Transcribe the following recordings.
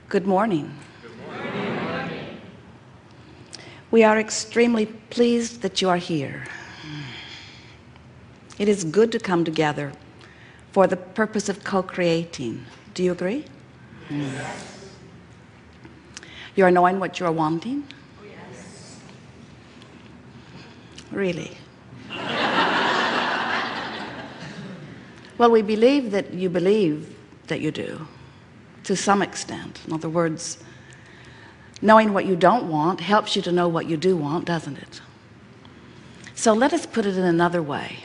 Good morning. We are extremely pleased that you are here. It is good to come together for the purpose of co-creating. Do you agree? Yes. You are knowing what you are wanting? Yes. Really? Well, we believe that you do, to some extent. In other words, knowing what you don't want helps you to know what you do want, doesn't it? So let us put it in another way.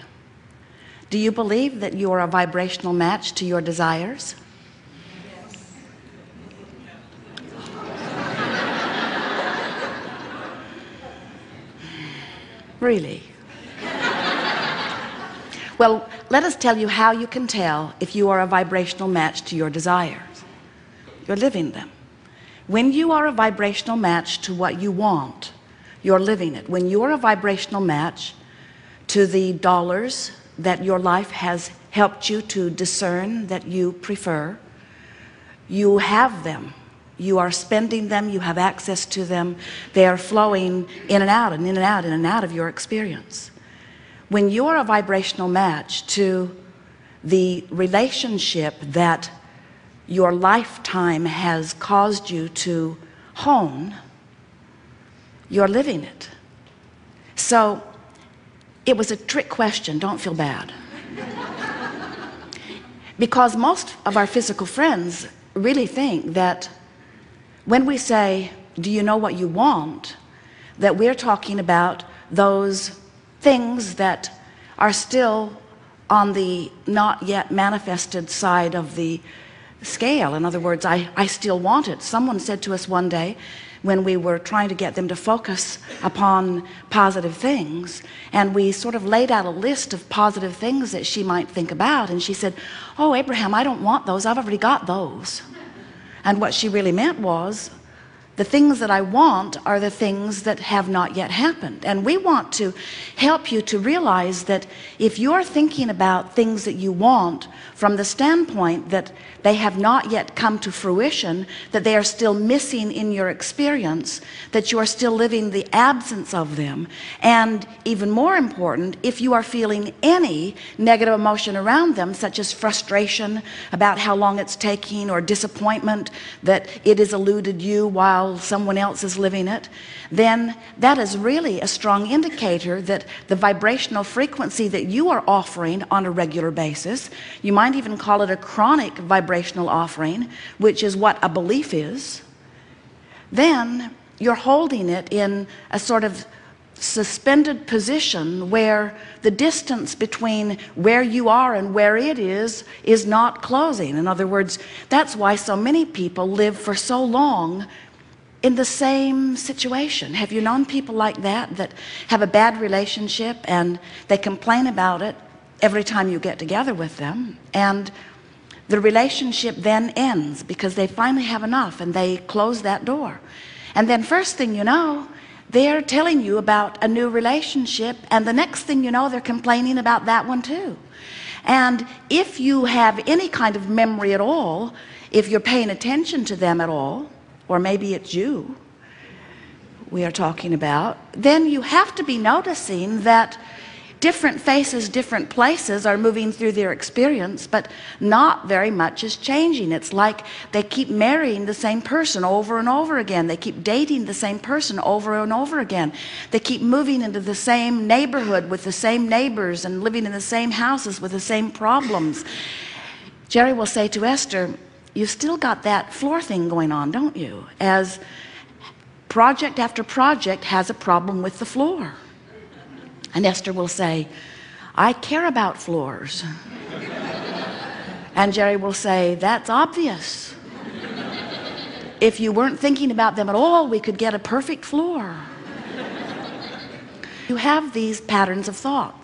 Do you believe that you are a vibrational match to your desires? Yes. Really? Well, let us tell you how you can tell if you are a vibrational match to your desires. You're living them. When you are a vibrational match to what you want, you're living it. When you're a vibrational match to the dollars that your life has helped you to discern that you prefer, you have them. You are spending them, you have access to them. They are flowing in and out and in and out and in and out of your experience. When you're a vibrational match to the relationship that your lifetime has caused you to hone, you're living it. So it was a trick question, don't feel bad. Because most of our physical friends really think that when we say, do you know what you want, that we're talking about those things that are still on the not yet manifested side of the scale. In other words, I still want it. Someone said to us one day when we were trying to get them to focus upon positive things, and we sort of laid out a list of positive things that she might think about, and she said, oh, Abraham, I don't want those. I've already got those. And what she really meant was, the things that I want are the things that have not yet happened. And we want to help you to realize that if you're thinking about things that you want from the standpoint that they have not yet come to fruition, that they are still missing in your experience, that you are still living the absence of them, and even more important, if you are feeling any negative emotion around them, such as frustration about how long it's taking, or disappointment that it has eluded you while someone else is living it, then that is really a strong indicator that the vibrational frequency that you are offering on a regular basis, you might even call it a chronic vibrational offering, which is what a belief is, then you're holding it in a sort of suspended position where the distance between where you are and where it is not closing. In other words, that's why so many people live for so long in the same situation. Have you known people like that have a bad relationship and they complain about it every time you get together with them, and the relationship then ends because they finally have enough and they close that door, and then first thing you know, they're telling you about a new relationship, and the next thing you know, they're complaining about that one too. And if you have any kind of memory at all, if you're paying attention to them at all, or maybe it's you we are talking about, then you have to be noticing that different faces, different places are moving through their experience, but not very much is changing. It's like they keep marrying the same person over and over again. They keep dating the same person over and over again. They keep moving into the same neighborhood with the same neighbors and living in the same houses with the same problems. Jerry will say to Esther, you still got that floor thing going on, don't you? As project after project has a problem with the floor. And Esther will say, I care about floors. And Jerry will say, that's obvious. If you weren't thinking about them at all, we could get a perfect floor. You have these patterns of thought.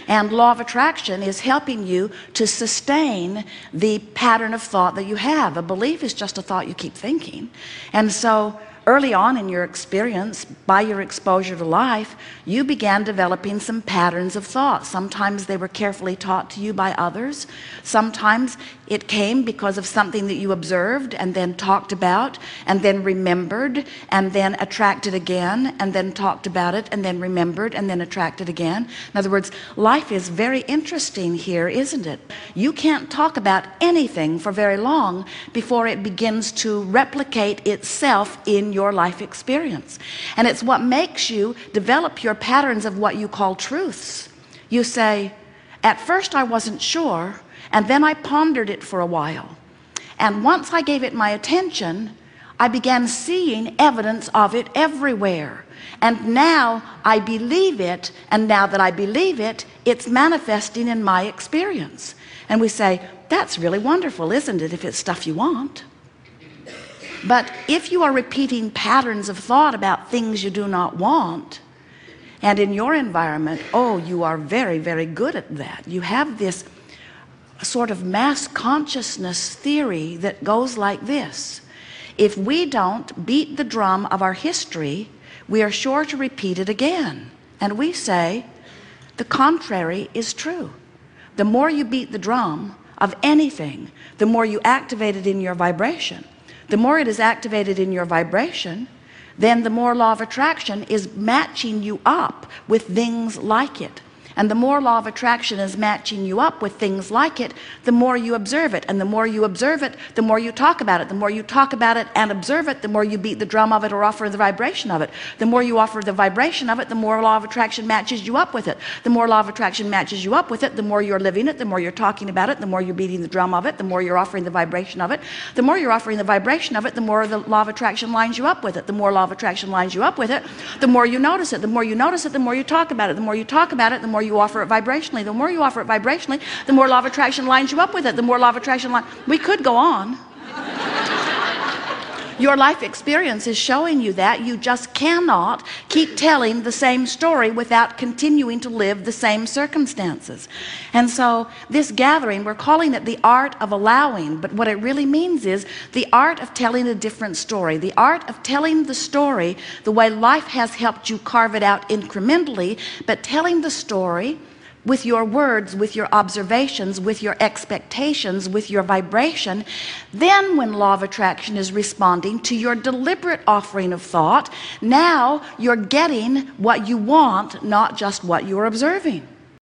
And law of attraction is helping you to sustain the pattern of thought that you have. A belief is just a thought you keep thinking. And so early on in your experience, by your exposure to life, you began developing some patterns of thought. Sometimes they were carefully taught to you by others. Sometimes it came because of something that you observed and then talked about and then remembered and then attracted again and then talked about it and then remembered and then attracted again. In other words, life is very interesting here, isn't it? You can't talk about anything for very long before it begins to replicate itself in your life experience. And it's what makes you develop your patterns of what you call truths. You say, at first I wasn't sure, and then I pondered it for a while. And once I gave it my attention, I began seeing evidence of it everywhere. And now I believe it, and now that I believe it, it's manifesting in my experience. And we say, that's really wonderful, isn't it, if it's stuff you want? But if you are repeating patterns of thought about things you do not want, and in your environment, oh, you are very, very good at that. You have this sort of mass consciousness theory that goes like this. If we don't beat the drum of our history, we are sure to repeat it again. And we say, the contrary is true. The more you beat the drum of anything, the more you activate it in your vibration. The more it is activated in your vibration, then the more law of attraction is matching you up with things like it. And the more law of attraction is matching you up with things like it, the more you observe it. And the more you observe it, the more you talk about it. The more you talk about it and observe it, the more you beat the drum of it or offer the vibration of it. The more you offer the vibration of it, the more law of attraction matches you up with it. The more law of attraction matches you up with it, the more you're living it, the more you're talking about it, the more you're beating the drum of it, the more you're offering the vibration of it. The more you're offering the vibration of it, the more the law of attraction lines you up with it. The more law of attraction lines you up with it, the more you notice it. The more you notice it, the more you talk about it. The more you talk about it, the more you offer it vibrationally. The more you offer it vibrationally, the more law of attraction lines you up with it. The more law of attraction we could go on. Your life experience is showing you that you just cannot keep telling the same story without continuing to live the same circumstances. And so this gathering, we're calling it the art of allowing, but what it really means is the art of telling a different story, the art of telling the story the way life has helped you carve it out incrementally, but telling the story with your words, with your observations, with your expectations, with your vibration. Then when law of attraction is responding to your deliberate offering of thought, now you're getting what you want, not just what you're observing.